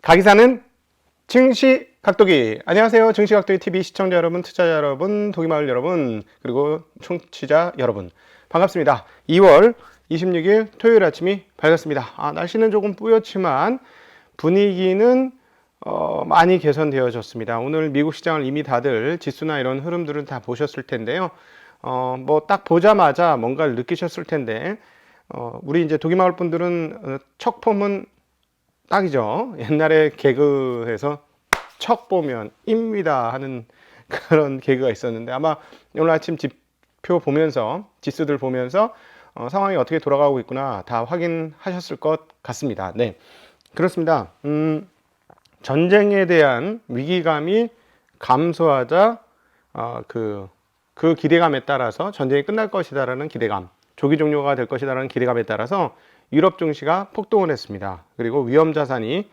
가기사는 증시각도기. 안녕하세요. 증시각도기 TV 시청자 여러분, 투자자 여러분, 도기마을 여러분, 그리고 청취자 여러분, 반갑습니다. 2월 26일 토요일 아침이 밝았습니다. 날씨는 조금 뿌옇지만 분위기는 많이 개선되어졌습니다. 오늘 미국 시장을 이미 다들 지수나 이런 흐름들은 다 보셨을 텐데요. 뭐 딱 보자마자 뭔가를 느끼셨을 텐데, 우리 이제 도기마을 분들은 척폼은 딱이죠. 옛날에 개그에서 척 보면 입니다 하는 그런 개그가 있었는데, 아마 오늘 아침 지표 보면서 지수들 보면서 상황이 어떻게 돌아가고 있구나 다 확인하셨을 것 같습니다. 네, 그렇습니다. 전쟁에 대한 위기감이 감소하자 그 기대감에 따라서 전쟁이 끝날 것이다라는 기대감, 조기 종료가 될 것이다라는 기대감에 따라서 유럽 증시가 폭등을 했습니다. 그리고 위험 자산이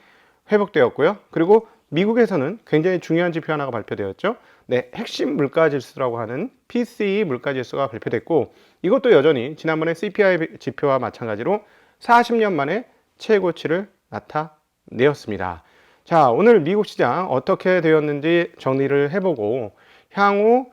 회복되었고요. 그리고 미국에서는 굉장히 중요한 지표 하나가 발표되었죠. 네, 핵심 물가 지수라고 하는 PCE 물가 지수가 발표됐고, 이것도 여전히 지난번에 CPI 지표와 마찬가지로 40년 만에 최고치를 나타내었습니다. 자, 오늘 미국 시장 어떻게 되었는지 정리를 해보고, 향후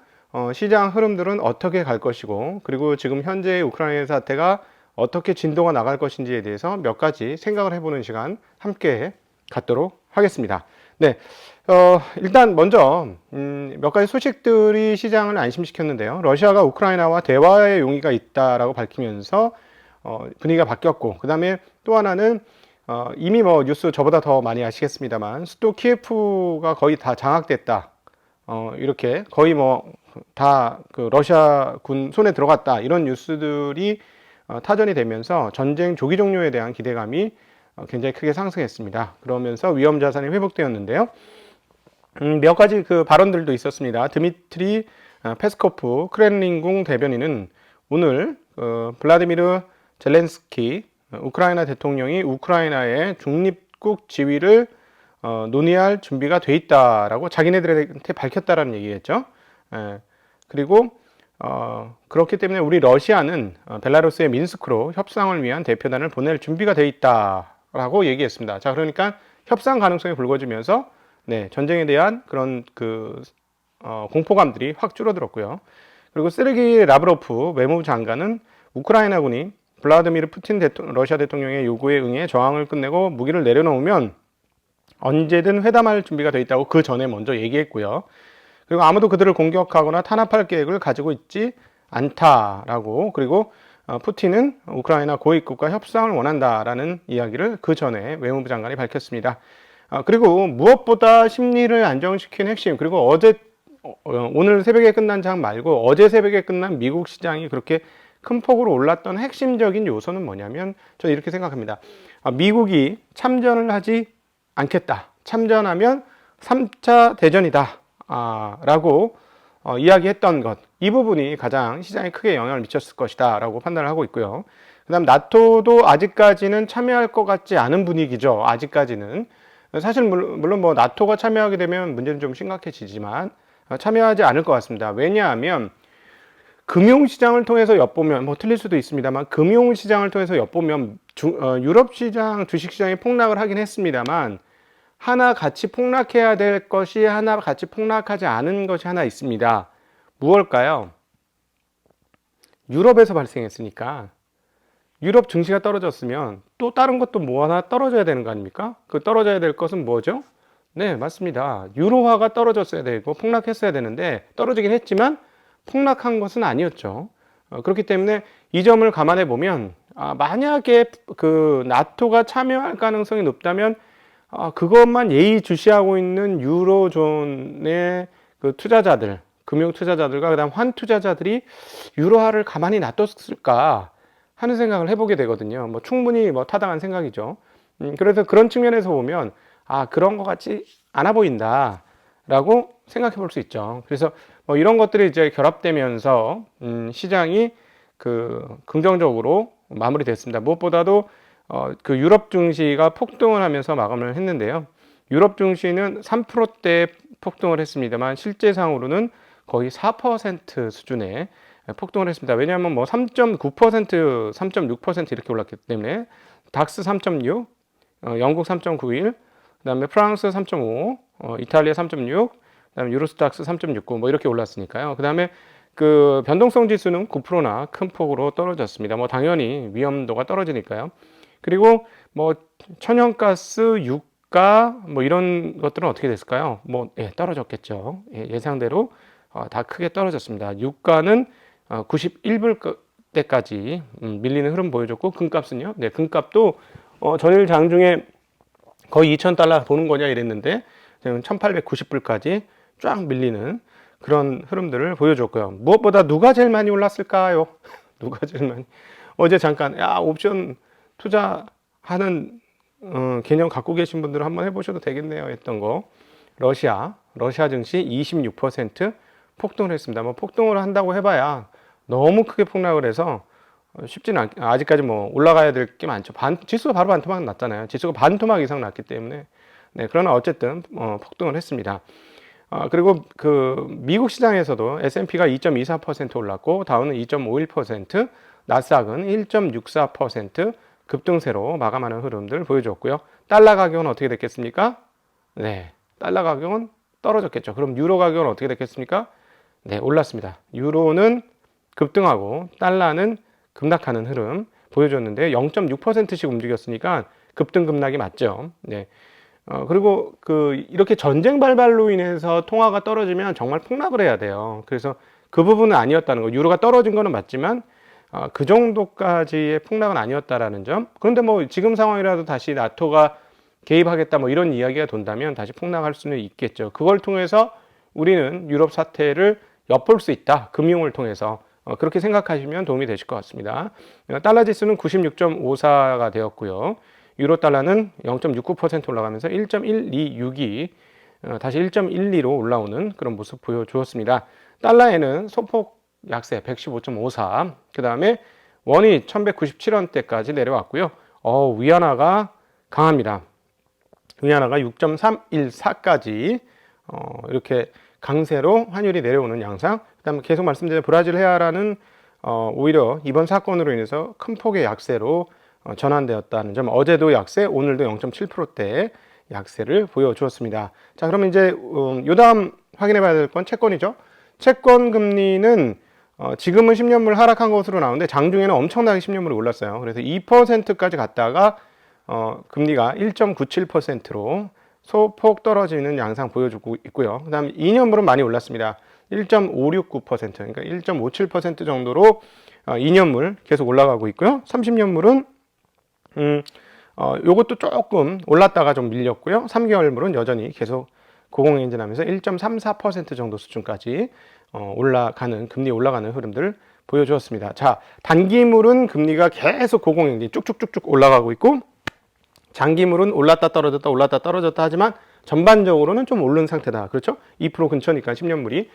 시장 흐름들은 어떻게 갈 것이고, 그리고 지금 현재 우크라이나 사태가 어떻게 진도가 나갈 것인지에 대해서 몇 가지 생각을 해보는 시간 함께 갖도록 하겠습니다. 네, 일단 먼저 몇 가지 소식들이 시장을 안심시켰는데요. 러시아가 우크라이나와 대화의 용의가 있다라고 밝히면서 분위기가 바뀌었고, 그 다음에 또 하나는 이미 뭐 뉴스 저보다 더 많이 아시겠습니다만 수도 키예프가 거의 다 장악됐다. 이렇게 거의 뭐 다 그 러시아 군 손에 들어갔다, 이런 뉴스들이 타전이 되면서 전쟁 조기 종료에 대한 기대감이 굉장히 크게 상승했습니다. 그러면서 위험 자산이 회복되었는데요. 몇 가지 그 발언들도 있었습니다. 드미트리 페스코프 크렘린궁 대변인은 오늘 블라디미르 젤렌스키 우크라이나 대통령이 우크라이나의 중립국 지위를 논의할 준비가 돼 있다라고 자기네들한테 밝혔다라는 얘기겠죠. 그리고 그렇기 때문에 우리 러시아는 벨라루스의 민스크로 협상을 위한 대표단을 보낼 준비가 돼 있다라고 얘기했습니다. 자, 그러니까 협상 가능성이 불거지면서 네, 전쟁에 대한 그런 공포감들이 확 줄어들었고요. 그리고 세르게이 라브로프 외무부 장관은 우크라이나군이 블라디미르 푸틴 러시아 대통령의 요구에 응해 저항을 끝내고 무기를 내려놓으면 언제든 회담할 준비가 돼 있다고 그 전에 먼저 얘기했고요. 그리고 아무도 그들을 공격하거나 탄압할 계획을 가지고 있지 않다라고, 그리고 푸틴은 우크라이나 고위급과 협상을 원한다라는 이야기를 그 전에 외무부 장관이 밝혔습니다. 그리고 무엇보다 심리를 안정시킨 핵심, 그리고 오늘 새벽에 끝난 장 말고 어제 새벽에 끝난 미국 시장이 그렇게 큰 폭으로 올랐던 핵심적인 요소는 뭐냐면, 저는 이렇게 생각합니다. 미국이 참전을 하지 않겠다, 참전하면 3차 대전이다 라고 이야기했던 것, 이 부분이 가장 시장에 크게 영향을 미쳤을 것이다 라고 판단을 하고 있고요. 그 다음 나토도 아직까지는 참여할 것 같지 않은 분위기죠. 아직까지는. 사실 물론 뭐 나토가 참여하게 되면 문제는 좀 심각해지지만 참여하지 않을 것 같습니다. 왜냐하면 금융시장을 통해서 엿보면, 뭐 틀릴 수도 있습니다만, 금융시장을 통해서 엿보면 유럽 시장, 주식시장이 폭락을 하긴 했습니다만, 하나 같이 폭락해야 될 것이 하나 같이 폭락하지 않은 것이 하나 있습니다. 무엇일까요? 유럽에서 발생했으니까 유럽 증시가 떨어졌으면 또 다른 것도 뭐 하나 떨어져야 되는 거 아닙니까? 그 떨어져야 될 것은 뭐죠? 네, 맞습니다. 유로화가 떨어졌어야 되고 폭락했어야 되는데 떨어지긴 했지만 폭락한 것은 아니었죠. 그렇기 때문에 이 점을 감안해 보면 만약에 그 나토가 참여할 가능성이 높다면 그것만 예의주시하고 있는 유로존의 그 투자자들, 금융 투자자들과 그다음 환 투자자들이 유로화를 가만히 놔뒀을까 하는 생각을 해보게 되거든요. 뭐 충분히 뭐 타당한 생각이죠. 그래서 그런 측면에서 보면 그런 것 같지 않아 보인다라고 생각해 볼 수 있죠. 그래서 뭐 이런 것들이 이제 결합되면서 시장이 긍정적으로 마무리됐습니다. 무엇보다도 그 유럽 증시가 폭등을 하면서 마감을 했는데요. 유럽 증시는 3%대 폭등을 했습니다만 실제상으로는 거의 4% 수준의 폭등을 했습니다. 왜냐하면 뭐 3.9%, 3.6% 이렇게 올랐기 때문에 닥스 3.6, 영국 3.91, 그다음에 프랑스 3.5, 이탈리아 3.6, 그다음에 유로스탁스 3.69 뭐 이렇게 올랐으니까요. 그다음에 그 변동성 지수는 9%나 큰 폭으로 떨어졌습니다. 뭐 당연히 위험도가 떨어지니까요. 그리고 뭐 천연가스, 유가 뭐 이런 것들은 어떻게 됐을까요? 뭐 떨어졌겠죠. 예상대로 다 크게 떨어졌습니다. 유가는 91불대까지 밀리는 흐름 보여줬고 금값은요. 네, 금값도 전일 장중에 거의 2,000달러 보는 거냐 이랬는데 지금 1,890불까지 쫙 밀리는 그런 흐름들을 보여줬고요. 무엇보다 누가 제일 많이 올랐을까요? 누가 제일 많이? 어제 잠깐 옵션 투자하는 개념 갖고 계신 분들은 한번 해보셔도 되겠네요 했던 거. 러시아 증시 26% 폭등을 했습니다. 뭐 폭등을 한다고 해봐야 너무 크게 폭락을 해서 쉽지는 아직까지 뭐 올라가야 될 게 많죠. 지수가 바로 반토막 났잖아요. 지수가 반토막 이상 났기 때문에. 네, 그러나 어쨌든 폭등을 했습니다. 그리고 그 미국 시장에서도 S&P가 2.24% 올랐고 다우는 2.51%, 나스닥은 1.64% 급등세로 마감하는 흐름들을 보여줬고요. 달러 가격은 어떻게 됐겠습니까? 네, 달러 가격은 떨어졌겠죠. 그럼 유로 가격은 어떻게 됐겠습니까? 네, 올랐습니다. 유로는 급등하고 달러는 급락하는 흐름 보여줬는데 0.6%씩 움직였으니까 급등 급락이 맞죠. 네. 그리고 이렇게 전쟁 발발로 인해서 통화가 떨어지면 정말 폭락을 해야 돼요. 그래서 그 부분은 아니었다는 거. 유로가 떨어진 거는 맞지만 그 정도까지의 폭락은 아니었다라는 점. 그런데 뭐 지금 상황이라도 다시 나토가 개입하겠다 뭐 이런 이야기가 돈다면 다시 폭락할 수는 있겠죠. 그걸 통해서 우리는 유럽 사태를 엿볼 수 있다. 금융을 통해서. 그렇게 생각하시면 도움이 되실 것 같습니다. 달러 지수는 96.54가 되었고요. 유로 달러는 0.69% 올라가면서 1.126이 다시 1.12로 올라오는 그런 모습 보여주었습니다. 달러에는 소폭 약세 115.54, 그 다음에 원이 1197원대까지 내려왔고요. 위안화가 강합니다. 위안화가 6.314까지 이렇게 강세로 환율이 내려오는 양상. 그 다음에 계속 말씀드린 브라질 헤아라는 오히려 이번 사건으로 인해서 큰 폭의 약세로 전환되었다는 점. 어제도 약세, 오늘도 0.7%대 약세를 보여주었습니다. 자, 그러면 이제 요 다음 확인해 봐야 될 건 채권이죠. 채권 금리는 지금은 10년물 하락한 것으로 나오는데 장중에는 엄청나게 10년물이 올랐어요. 그래서 2%까지 갔다가 금리가 1.97%로 소폭 떨어지는 양상 보여주고 있고요. 그 다음에 2년물은 많이 올랐습니다. 1.569%, 그러니까 1.57% 정도로 2년물 계속 올라가고 있고요. 30년물은 요것도 조금 올랐다가 좀 밀렸고요. 3개월물은 여전히 계속 고공행진하면서 1.34% 정도 수준까지 금리 올라가는 흐름들을 보여주었습니다. 자, 단기물은 금리가 계속 고공행진 쭉쭉쭉쭉 올라가고 있고 장기물은 올랐다 떨어졌다 하지만 전반적으로는 좀 오른 상태다. 그렇죠? 2% 근처니까 10년물이.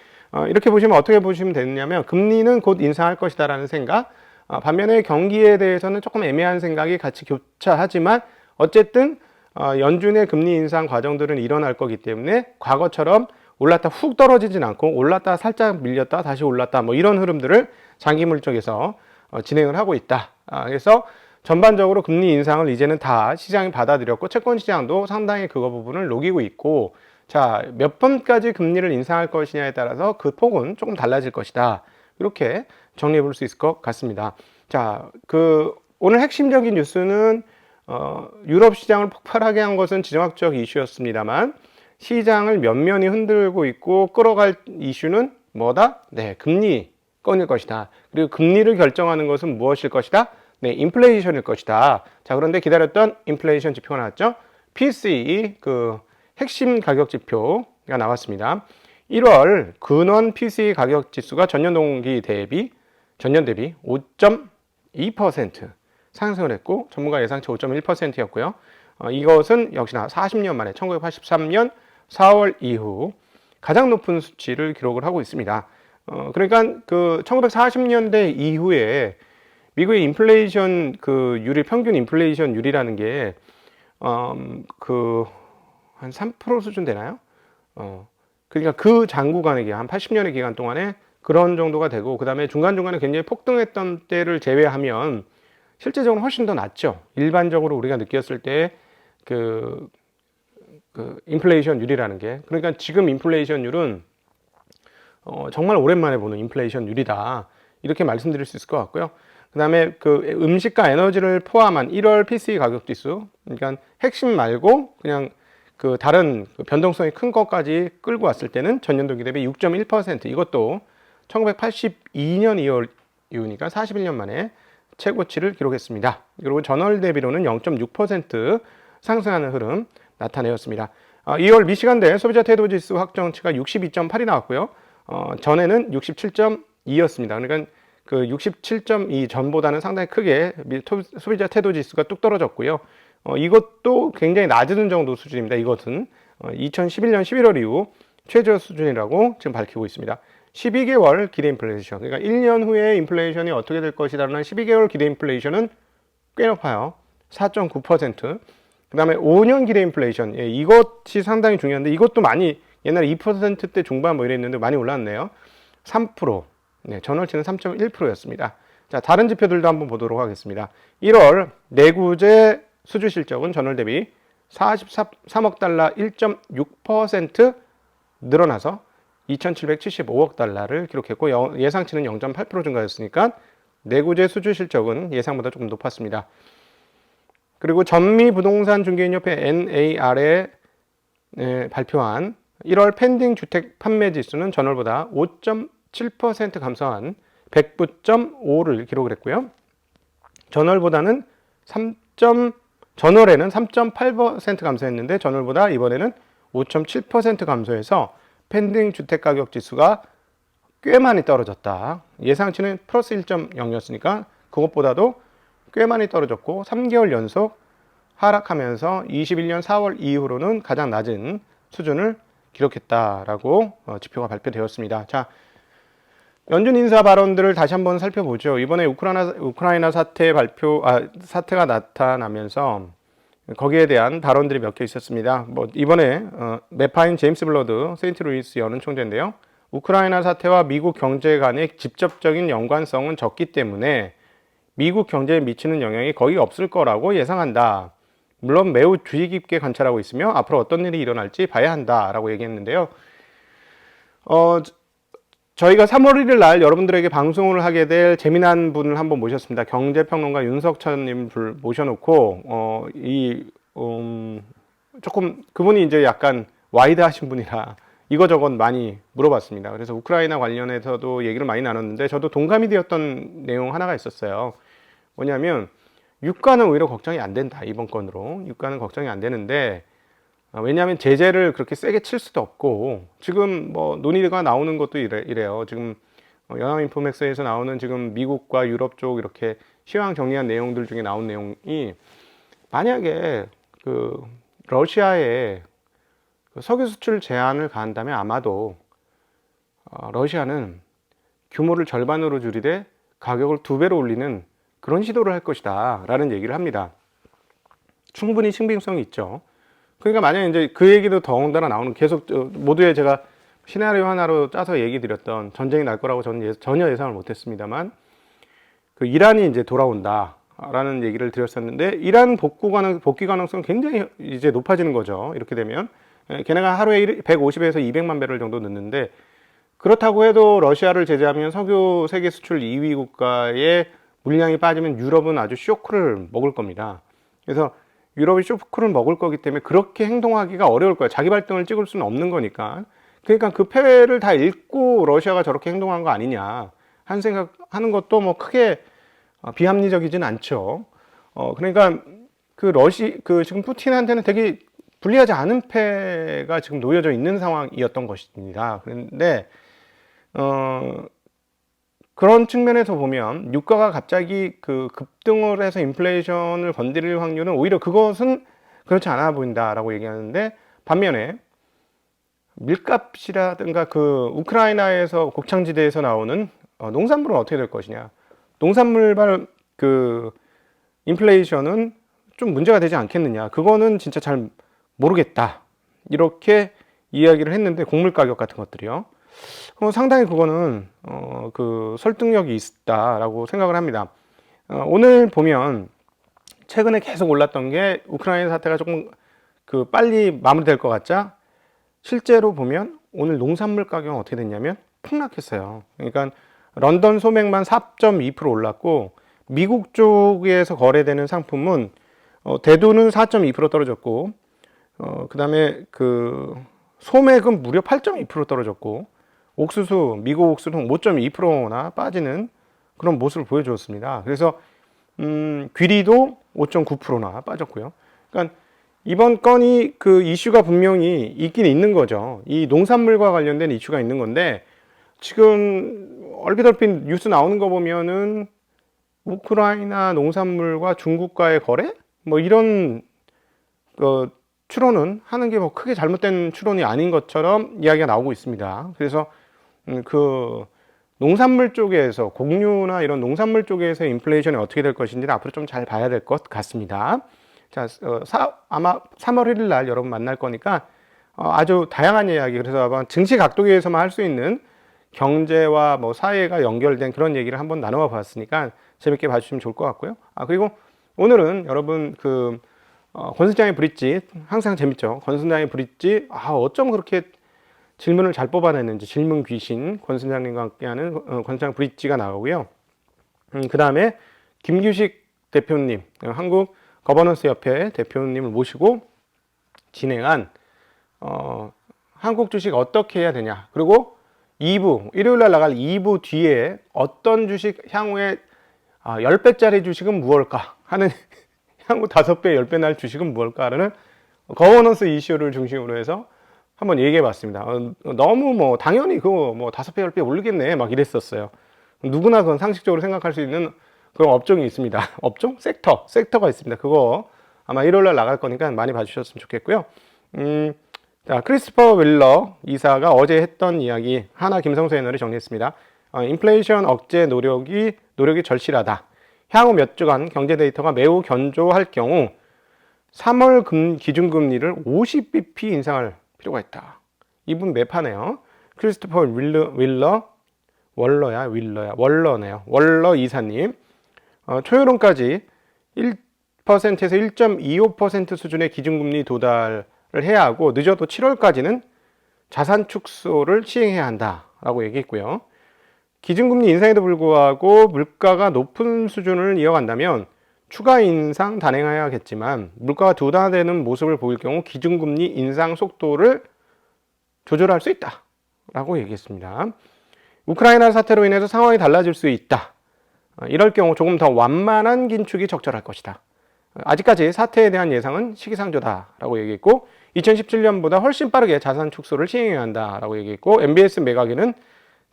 이렇게 보시면 어떻게 보시면 되느냐면 금리는 곧 인상할 것이다라는 생각. 반면에 경기에 대해서는 조금 애매한 생각이 같이 교차하지만 어쨌든 연준의 금리 인상 과정들은 일어날 거기 때문에 과거처럼 올랐다 훅 떨어지진 않고 올랐다 살짝 밀렸다 다시 올랐다 뭐 이런 흐름들을 장기물 쪽에서 진행을 하고 있다. 그래서 전반적으로 금리 인상을 이제는 다 시장이 받아들였고 채권 시장도 상당히 그거 부분을 녹이고 있고 자, 몇 번까지 금리를 인상할 것이냐에 따라서 그 폭은 조금 달라질 것이다. 이렇게 정리해 볼 수 있을 것 같습니다. 자, 오늘 핵심적인 뉴스는 유럽 시장을 폭발하게 한 것은 지정학적 이슈였습니다만 시장을 면면이 흔들고 있고 끌어갈 이슈는 뭐다? 네, 금리권일 것이다. 그리고 금리를 결정하는 것은 무엇일 것이다? 네, 인플레이션일 것이다. 자, 그런데 기다렸던 인플레이션 지표가 나왔죠. PCE 핵심 가격 지표가 나왔습니다. 1월 근원 PCE 가격 지수가 전년 대비 5.2% 상승을 했고 전문가 예상치 5.1%였고요. 이것은 역시나 40년 만에 1983년 4월 이후 가장 높은 수치를 기록을 하고 있습니다. 그러니까 1940년대 이후에 미국의 인플레이션 평균 인플레이션 율이라는 게 한 3% 수준 되나요? 그러니까 그 장구간의 기간, 한 80년의 기간 동안에 그런 정도가 되고 그 다음에 중간중간에 굉장히 폭등했던 때를 제외하면 실제적으로 훨씬 더 낮죠. 일반적으로 우리가 느꼈을 때 그 인플레이션율이라는 게, 그러니까 지금 인플레이션율은 정말 오랜만에 보는 인플레이션율이다, 이렇게 말씀드릴 수 있을 것 같고요. 그 다음에 그 음식과 에너지를 포함한 1월 PCE 가격 지수, 그러니까 핵심 말고 그냥 그 다른 그 변동성이 큰 것까지 끌고 왔을 때는 전년도기 대비 6.1%, 이것도 1982년 2월 이후니까 41년 만에 최고치를 기록했습니다. 그리고 전월 대비로는 0.6% 상승하는 흐름 나타내었습니다. 2월 미시간대 소비자 태도지수 확정치가 62.8이 나왔고요. 전에는 67.2였습니다. 그러니까 그 67.2 전보다는 상당히 크게 소비자 태도지수가 뚝 떨어졌고요. 이것도 굉장히 낮은 정도 수준입니다. 이것은 2011년 11월 이후 최저 수준이라고 지금 밝히고 있습니다. 12개월 기대 인플레이션, 그러니까 1년 후에 인플레이션이 어떻게 될 것이라는 12개월 기대 인플레이션은 꽤 높아요. 4.9%. 그 다음에 5년 기대 인플레이션, 이것이 상당히 중요한데, 이것도 많이 옛날에 2%대 중반 뭐 이랬는데 많이 올랐네요. 3%. 네, 전월치는 3.1%였습니다. 자, 다른 지표들도 한번 보도록 하겠습니다. 1월 내구재 수주 실적은 전월 대비 43억 달러 1.6% 늘어나서 2,775억 달러를 기록했고, 예상치는 0.8% 증가했으니까 내구재 수주 실적은 예상보다 조금 높았습니다. 그리고 전미부동산중개인협회 NAR에 발표한 1월 펜딩 주택 판매 지수는 전월보다 5.7% 감소한 109.5를 기록을 했고요. 전월에는 3.8% 감소했는데 전월보다 이번에는 5.7% 감소해서 펜딩 주택 가격 지수가 꽤 많이 떨어졌다. 예상치는 플러스 1.0였으니까 그것보다도 꽤 많이 떨어졌고 3개월 연속 하락하면서 21년 4월 이후로는 가장 낮은 수준을 기록했다라고 지표가 발표되었습니다. 자, 연준 인사 발언들을 다시 한번 살펴보죠. 이번에 우크라이나 사태가 나타나면서 거기에 대한 발언들이 몇 개 있었습니다. 이번에 메파인 제임스 블러드 세인트루이스 연은 총재인데요. 우크라이나 사태와 미국 경제 간의 직접적인 연관성은 적기 때문에 미국 경제에 미치는 영향이 거의 없을 거라고 예상한다. 물론 매우 주의 깊게 관찰하고 있으며 앞으로 어떤 일이 일어날지 봐야 한다라고 얘기했는데요. 저희가 3월 1일 날 여러분들에게 방송을 하게 될 재미난 분을 한번 모셨습니다. 경제평론가 윤석천님 모셔놓고 조금 그분이 이제 약간 와이드하신 분이라 이거저것 많이 물어봤습니다. 그래서 우크라이나 관련해서도 얘기를 많이 나눴는데 저도 동감이 되었던 내용 하나가 있었어요. 뭐냐면 유가는 오히려 걱정이 안 된다. 이번 건으로 유가는 걱정이 안 되는데, 왜냐하면 제재를 그렇게 세게 칠 수도 없고, 지금 뭐 논의가 나오는 것도 이래요. 지금 연합인포맥스에서 나오는 지금 미국과 유럽 쪽 이렇게 시황 정리한 내용들 중에 나온 내용이, 만약에 그 러시아에 석유 수출 제한을 가한다면 아마도 러시아는 규모를 절반으로 줄이되 가격을 2배로 올리는 그런 시도를 할 것이다 라는 얘기를 합니다. 충분히 신빙성이 있죠. 그러니까 만약에 이제 그 얘기도 더군다나 나오는, 계속 모두의 제가 시나리오 하나로 짜서 얘기 드렸던 전쟁이 날 거라고 저는 전혀 예상을 못했습니다만, 그 이란이 이제 돌아온다 라는 얘기를 드렸었는데, 이란 복귀 가능성은 굉장히 이제 높아지는 거죠. 이렇게 되면 걔네가 하루에 150에서 200만 배럴 정도 넣는데, 그렇다고 해도 러시아를 제재하면 석유 세계 수출 2위 국가의 물량이 빠지면 유럽은 아주 쇼크를 먹을 겁니다. 그래서 유럽이 쇼크를 먹을 거기 때문에 그렇게 행동하기가 어려울 거예요. 자기 발등을 찍을 수는 없는 거니까. 그러니까 그 패배를 다 읽고 러시아가 저렇게 행동한 거 아니냐 한 생각하는 것도 뭐 크게 비합리적이진 않죠. 그러니까 지금 푸틴한테는 되게 불리하지 않은 패가 지금 놓여져 있는 상황이었던 것입니다. 그런데 그런 측면에서 보면 유가가 갑자기 그 급등을 해서 인플레이션을 건드릴 확률은 오히려 그것은 그렇지 않아 보인다라고 얘기하는데, 반면에 밀값이라든가 그 우크라이나에서 곡창지대에서 나오는 농산물은 어떻게 될 것이냐, 농산물발 그 인플레이션은 좀 문제가 되지 않겠느냐, 그거는 진짜 잘 모르겠다 이렇게 이야기를 했는데, 곡물 가격 같은 것들이요. 상당히 그거는 그 설득력이 있다라고 생각을 합니다. 오늘 보면 최근에 계속 올랐던 게 우크라이나 사태가 조금 그 빨리 마무리될 것 같자 실제로 보면 오늘 농산물 가격은 어떻게 됐냐면 폭락했어요. 그러니까 런던 소맥만 4.2% 올랐고 미국 쪽에서 거래되는 상품은 대두는 4.2% 떨어졌고 그다음에 그 소맥은 무려 8.2% 떨어졌고 옥수수 미국 옥수수는 5.2%나 빠지는 그런 모습을 보여주었습니다. 그래서 귀리도 5.9%나 빠졌고요. 그러니까 이번 건이 그 이슈가 분명히 있긴 있는 거죠. 이 농산물과 관련된 이슈가 있는 건데 지금 얼핏얼핏 뉴스 나오는 거 보면은 우크라이나 농산물과 중국과의 거래? 뭐 이런 추론은 하는 게 뭐 크게 잘못된 추론이 아닌 것처럼 이야기가 나오고 있습니다. 그래서 그 농산물 쪽에서 곡류나 이런 농산물 쪽에서 인플레이션이 어떻게 될 것인지는 앞으로 좀 잘 봐야 될 것 같습니다. 자, 아마 3월 1일 날 여러분 만날 거니까 아주 다양한 이야기, 그래서 아마 증시 각도기에서만 할 수 있는 경제와 뭐 사회가 연결된 그런 얘기를 한번 나눠 봤으니까 재밌게 봐주시면 좋을 것 같고요. 그리고 오늘은 여러분 그 권순장의 브릿지 항상 재밌죠. 권순장의 브릿지 어쩜 그렇게 질문을 잘 뽑아냈는지, 질문 귀신 권순장님과 함께하는 권순장 브릿지가 나오고요. 그 다음에 김규식 대표님, 한국 거버넌스 협회 대표님을 모시고 진행한 한국 주식 어떻게 해야 되냐, 그리고 2부 일요일 날 나갈 2부 뒤에 어떤 주식 향후에 10배짜리 주식은 무엇일까 하는 향후 5배, 10배 날 주식은 무엇일까라는 거버넌스 이슈를 중심으로 해서 한번 얘기해 봤습니다. 너무 뭐 당연히 그거 뭐 5배, 10배 오르겠네 막 이랬었어요. 누구나 그건 상식적으로 생각할 수 있는 그런 업종이 있습니다. 업종? 섹터가 있습니다. 그거 아마 일요일 날 나갈 거니까 많이 봐주셨으면 좋겠고요. 자, 크리스토퍼 윌러 이사가 어제 했던 이야기 하나 김성수 애널이 정리했습니다. 인플레이션 억제 노력이 절실하다. 향후 몇 주간 경제 데이터가 매우 견조할 경우 3월 기준금리를 50bp 인상할 필요가 있다. 이분 매파네요. 크리스토퍼 월러네요. 월러 이사님. 초여름까지 1%에서 1.25% 수준의 기준금리 도달을 해야 하고 늦어도 7월까지는 자산 축소를 시행해야 한다라고 얘기했고요. 기준금리 인상에도 불구하고 물가가 높은 수준을 이어간다면 추가 인상 단행해야겠지만 물가가 둔화되는 모습을 보일 경우 기준금리 인상 속도를 조절할 수 있다라고 얘기했습니다. 우크라이나 사태로 인해서 상황이 달라질 수 있다. 이럴 경우 조금 더 완만한 긴축이 적절할 것이다. 아직까지 사태에 대한 예상은 시기상조다라고 얘기했고 2017년보다 훨씬 빠르게 자산 축소를 시행해야 한다라고 얘기했고 MBS 매각에는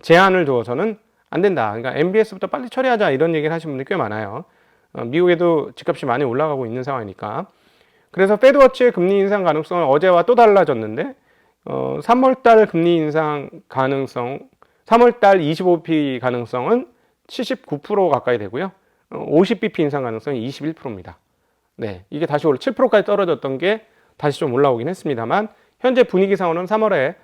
제한을 두어서는 안 된다. 그러니까 MBS부터 빨리 처리하자 이런 얘기를 하시는 분들이 꽤 많아요. 미국에도 집값이 많이 올라가고 있는 상황이니까. 그래서 페드워치의 금리 인상 가능성은 어제와 또 달라졌는데 3월달 금리 인상 가능성, 3월달 25bp 가능성은 79% 가까이 되고요. 50bp 인상 가능성이 21%입니다. 네, 이게 다시 7%까지 떨어졌던 게 다시 좀 올라오긴 했습니다만 현재 분위기상으로는 3월에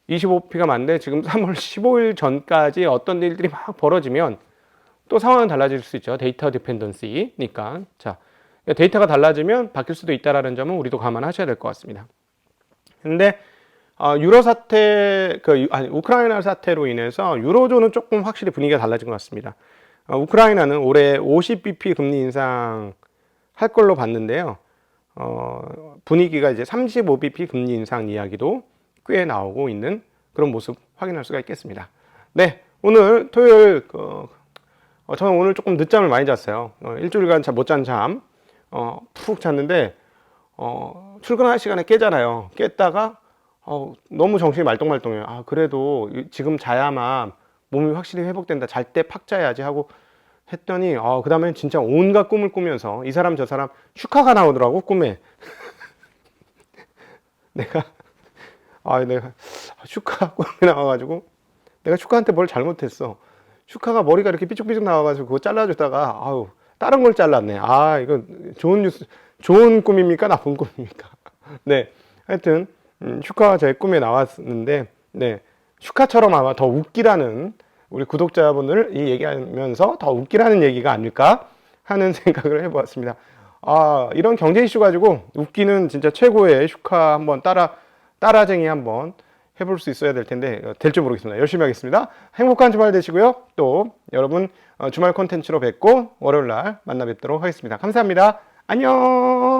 25bp가 맞는데 지금 3월 15일 전까지 어떤 일들이 막 벌어지면 또 상황은 달라질 수 있죠. 데이터 디펜던시니까. 자, 데이터가 달라지면 바뀔 수도 있다라는 점은 우리도 감안하셔야 될 것 같습니다. 근데 유로 사태, 우크라이나 사태로 인해서 유로존은 조금 확실히 분위기가 달라진 것 같습니다. 우크라이나는 올해 50bp 금리 인상 할 걸로 봤는데요. 분위기가 이제 35bp 금리 인상 이야기도 꽤 나오고 있는 그런 모습 확인할 수가 있겠습니다. 네, 오늘 토요일 저는 오늘 조금 늦잠을 많이 잤어요. 일주일간 못 잔 잠 푹 잤는데 출근할 시간에 깨잖아요. 깼다가 너무 정신이 말똥말똥해요. 그래도 지금 자야만 몸이 확실히 회복된다. 잘 때 팍 자야지 하고 했더니 그 다음엔 진짜 온갖 꿈을 꾸면서 이 사람 저 사람 슈카가 나오더라고 꿈에. 내가 슈카 꿈에 나와가지고 내가 슈카한테 뭘 잘못했어. 슈카가 머리가 이렇게 삐죽삐죽 나와가지고 그거 잘라줬다가 다른 걸 잘랐네. 이거 좋은 뉴스, 좋은 꿈입니까 나쁜 꿈입니까? 네, 하여튼 슈카가 제 꿈에 나왔는데 네, 슈카처럼 아마 더 웃기라는 우리 구독자분을 이 얘기하면서 더 웃기라는 얘기가 아닐까 하는 생각을 해보았습니다. 이런 경제 이슈 가지고 웃기는 진짜 최고의 슈카 한번 따라쟁이 한번 해볼 수 있어야 될 텐데 될지 모르겠습니다. 열심히 하겠습니다. 행복한 주말 되시고요. 또 여러분 주말 콘텐츠로 뵙고 월요일 날 만나 뵙도록 하겠습니다. 감사합니다. 안녕.